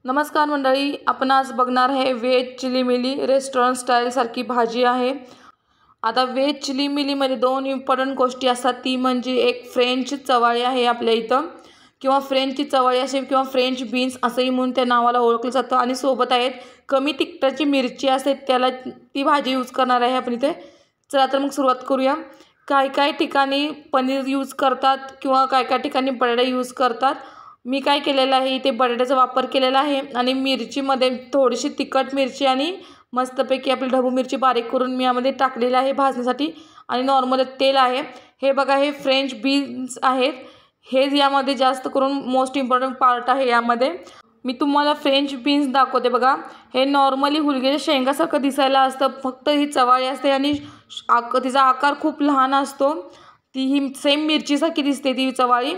नमस्कार मंडळी, आपण आज बघणार आहे व्हेज चिली मिली रेस्टॉरंट स्टाईल सारखी भाजी आहे। आता व्हेज चिली मिलीमध्ये दोन इम्पॉर्टंट गोष्टी असतात, ती म्हणजे एक फ्रेंच चवाळी आहे आपल्या इथं, किंवा फ्रेंचची चवाळी असेल किंवा फ्रेंच बीन्स असंही म्हणून त्या नावाला ओळखलं जातं, आणि सोबत आहेत कमी तिखटाची मिरची असते त्याला ती भाजी यूज करणार आहे आपण इथे। चला तर मग सुरुवात करूया। काय ठिकाणी पनीर यूज करतात किंवा काय ठिकाणी बटाटा यूज करतात। मी काय केलेलं आहे, इथे बटाट्याचा वापर केलेला आहे आणि मिरचीमध्ये थोडीशी तिखट मिरची आणि मस्तपैकी आपली ढबू मिरची बारीक करून मी यामध्ये टाकलेलं आहे भाजण्यासाठी, आणि नॉर्मल तेल आहे। हे बघा, हे फ्रेंच बीन्स आहेत, हे यामध्ये जास्त करून मोस्ट इम्पॉर्टंट पार्ट आहे। यामध्ये मी तुम्हाला फ्रेंच बीन्स दाखवते बघा। हे नॉर्मली हुलग्याच्या शेंगासारखं दिसायला असतं, फक्त ही चवाळी असते आणि तिचा आकार खूप लहान असतो। ही सेम मिरचीसारखी दिसते ती चवाळी,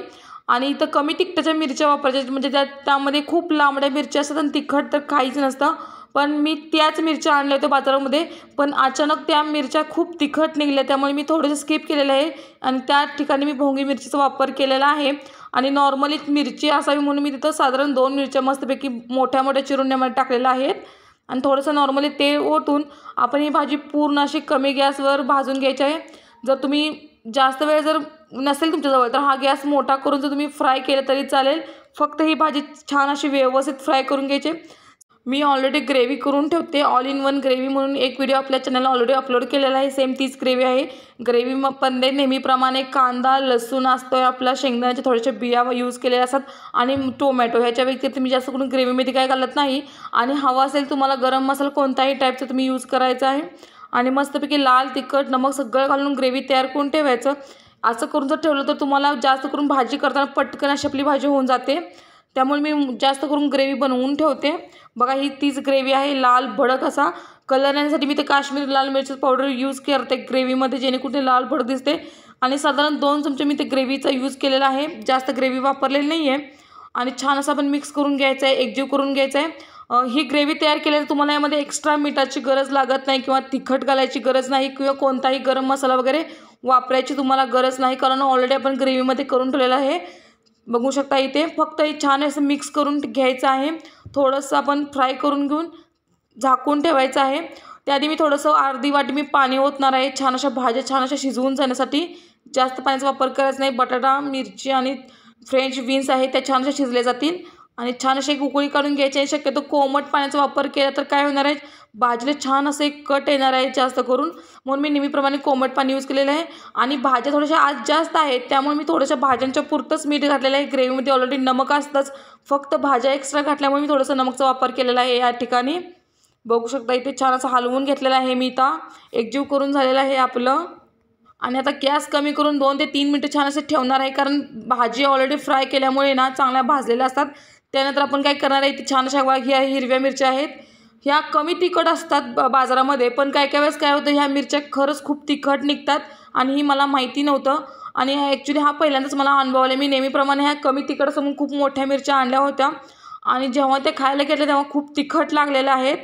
आणि इथं कमी तिखटाच्या मिरच्या वापरायच्या, म्हणजे त्यामध्ये खूप लांबड्या मिरच्या असतात आणि तिखट तर काहीच नसतं। पण मी त्याच मिरच्या आणल्या होत्या बाजारामध्ये, पण अचानक त्या मिरच्या खूप तिखट निघल्या, त्यामुळे मी थोडंसं स्किप केलेलं आहे आणि त्या ठिकाणी मी भोंगी मिरचीचा वापर केलेला आहे। आणि नॉर्मली मिरची असावी म्हणून मी तिथं साधारण 2 मिरच्या मस्तपैकी मोठ्या चिरुण्यामध्ये टाकलेल्या आहेत, आणि थोडंसं नॉर्मली तेल ओतून आपण ही भाजी पूर्ण अशी कमी गॅसवर भाजून घ्यायची आहे। जर तुम्ही जास्त वेळ जर नसेल तुमच्याजवळ तर हा गॅस मोठा करून जर तुम्ही फ्राय केलं तरी चालेल, फक्त ही भाजी छान अशी व्यवस्थित फ्राय करून घ्यायची। मी ऑलरेडी ग्रेव्ही करून ठेवते, ऑल इन वन ग्रेव्ही म्हणून एक व्हिडिओ आपल्या चॅनलला ऑलरेडी अपलोड केलेला आहे, सेम तीच ग्रेव्ही आहे। ग्रेव्ही पण नेहमीप्रमाणे कांदा लसूण असतो, आपला शेंगदाण्याच्या थोड्याशा बिया यूज केलेल्या असतात, आणि टोमॅटो, ह्याच्या व्यतिरिक्त मी जास्त करून ग्रेव्हीमध्ये काय घालत नाही। आणि हवा असेल तुम्हाला गरम मसाला कोणताही टाईपचा तुम्ही यूज करायचा आहे, आणि मस्तपैकी लाल तिखट नमक सगळं घालून ग्रेव्ही तयार करून ठेवायचं। असं करून जर ठेवलं तर तुम्हाला जास्त करून भाजी करताना पटकन अशी आपली भाजी होऊन जाते, त्यामुळे मी जास्त करून ग्रेव्ही बनवून ठेवते। बघा, ही तीच ग्रेव्ही आहे, लाल भडक असा कलर येण्यासाठी मी ते काश्मीरी लाल मिरची पावडर यूज करते ग्रेव्हीमध्ये, जेणेकरून ते लाल भडक दिसते। आणि साधारण 2 चमचे मी ते ग्रेव्हीचा यूज केलेला आहे, जास्त ग्रेव्ही वापरलेली नाही आहे। आणि छान असं आपण मिक्स करून घ्यायचं आहे, एकजीव करून घ्यायचं आहे। ही ग्रेव्ही तयार केल्यावर तुम्हाला यामध्ये एक्स्ट्रा मिठाची गरज लागत नाही, किंवा तिखट घालायची गरज नाही, किंवा कोणताही गरम मसाला वगैरे वापरायची तुम्हाला गरज नाही, कारण ऑलरेडी आपण ग्रेव्हीमध्ये करून ठेवलेलं आहे। बघू शकता इथे फक्त हे छान असं मिक्स करून घ्यायचं आहे, थोडंसं आपण फ्राय करून घेऊन झाकून ठेवायचं आहे। त्याआधी मी थोडंसं अर्धी वाटी मी पाणी ओतणार आहे, छान अशा भाज्या छान अशा शिजवून जाण्यासाठी। जास्त पाण्याचा वापर करायचा नाही, बटाटा मिरची आणि फ्रेंच बीन्स आहे त्या छान अशा शिजले जातील, आणि छान अशी एक उकळी काढून घ्यायची आहे। शक्यतो कोमट पाण्याचा वापर केला तर काय होणार आहे, भाजीला छान असं एक कट येणार आहे जास्त करून, म्हणून मी नेहमीप्रमाणे कोमट पाणी यूज केलेलं आहे। आणि भाज्या थोड्याशा आज जास्त आहेत, त्यामुळे मी थोड्याशा भाज्यांच्या पुरतंच मीठ घातलेलं आहे। ग्रेव्हीमध्ये ऑलरेडी नमक असतंच, फक्त भाज्या एक्स्ट्रा घातल्यामुळे मी थोडंसं नमकचा वापर केलेला आहे या ठिकाणी। बघू शकता इथे छान असं हलवून घेतलेलं आहे मी, इथं एकजीव करून झालेलं आहे आपलं। आणि आता गॅस कमी करून 2 ते 3 मिनिटं छान असे ठेवणार आहे, कारण भाजी ऑलरेडी फ्राय केल्यामुळे ना चांगल्या भाजलेल्या असतात। त्यानंतर आपण काय करणार आहे, छान अशा ह्या हिरव्या मिरच्या आहेत, ह्या कमी तिखट असतात बाजारामध्ये, पण काय वेळेस काय होतं, ह्या मिरच्या खरंच खूप तिखट निघतात, आणि ही मला माहिती नव्हतं, आणि ॲक्च्युली हा पहिल्यांदाच मला अनुभव आला। मी नेहमीप्रमाणे ह्या कमी तिखट असं खूप मोठ्या मिरच्या आणल्या होत्या, आणि जेव्हा ते खायला घेतलं तेव्हा खूप तिखट लागलेल्या आहेत।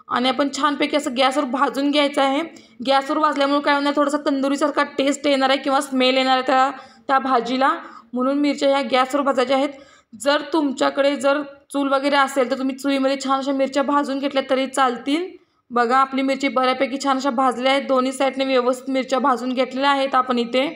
आणि आपण छानपैकी असं गॅसवर भाजून घ्यायचं आहे। गॅसवर भाजल्यामुळे काय होणार, थोडासा तंदुरीसारखा टेस्ट येणार आहे किंवा स्मेल येणार आहे त्या भाजीला, म्हणून मिरच्या ह्या गॅसवर भाजायच्या आहेत। जर तुमच्याकडे जर चूल वगैरे असेल तर तुम्ही चुलीमध्ये छान अशा मिरच्या भाजून घेतल्या तरी चालतील। बघा, आपली मिरची बऱ्यापैकी छान अशा भाजल्या आहेत, दोन्ही साईडने व्यवस्थित मिरच्या भाजून घेतलेल्या आहेत आपण इथे।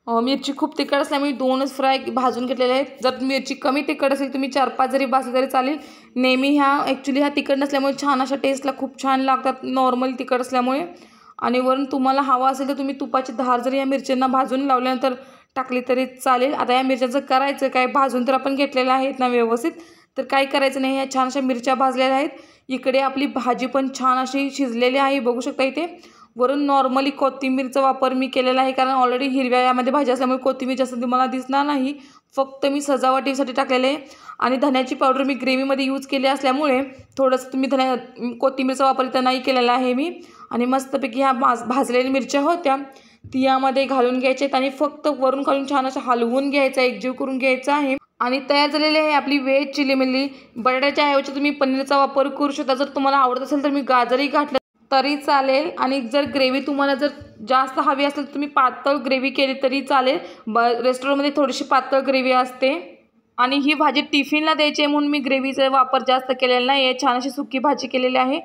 मिरची खूप तिखट असल्यामुळे 2च फ्राय भाजून घेतलेल्या आहेत। जर मिरची कमी तिखट असेल तुम्ही 4-5 जरी भाजली तरी चालेल। नेहमी ह्या तिखट नसल्यामुळे छान अशा टेस्टला खूप छान लागतात नॉर्मल तिखट असल्यामुळे। आणि वरून तुम्हाला हवा असेल तर तुम्ही तुपाची धार जरी या मिरच्यांना भाजून लावल्यानंतर टाकली तरी चालेल। आता या मिरच्यांचं करायचं काय, भाजून तर आपण घेतलेल्या आहेत ना व्यवस्थित, तर काही करायचं नाही, ह्या छान अशा मिरच्या भाजलेल्या आहेत। इकडे आपली भाजी पण छान अशी शिजलेली आहे, बघू शकता इथे। वरून नॉर्मली कोथिंबीरचा वापर मी केलेला आहे, कारण ऑलरेडी हिरव्या यामध्ये भाजी असल्यामुळे कोथिंबीर जास्त तुम्हाला दिसणार नाही, फक्त मी सजावटीसाठी टाकलेले आहे। आणि धन्याची पावडर मी ग्रेव्हीमध्ये यूज केली असल्यामुळे थोडंसं तुम्ही कोथिंबीरचा वापर इथं नाही केलेला आहे मी। आणि मस्तपैकी ह्या भाजलेल्या मिरच्या होत्या ती यामध्ये घालून घ्यायच्या आहेत, आणि फक्त वरून खालून छान असं हलवून घ्यायचं, एकजीव करून घ्यायचं आहे। आणि तयार झालेली आहे आपली व्हेज चिली मिली। बटाट्याच्या ऐवजी तुम्ही पनीरचा वापर करू शकता, जर तुम्हाला आवडत असेल तर मी गाजरही घातलं तरी चालेल। आणि जर ग्रेव्ही तुम्हाला जर जास्त हवी असेल तर तुम्ही पातळ ग्रेव्ही केली तरी चालेल, रेस्टॉरंटमध्ये थोडीशी पातळ ग्रेव्ही असते। आणि ही भाजी टिफिनला द्यायची आहे म्हणून मी ग्रेव्हीचा वापर जास्त केलेला नाही आहे. छान अशी सुकी भाजी केलेली आहे.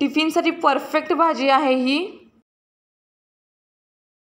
टिफिनसाठी परफेक्ट भाजी आहे ही.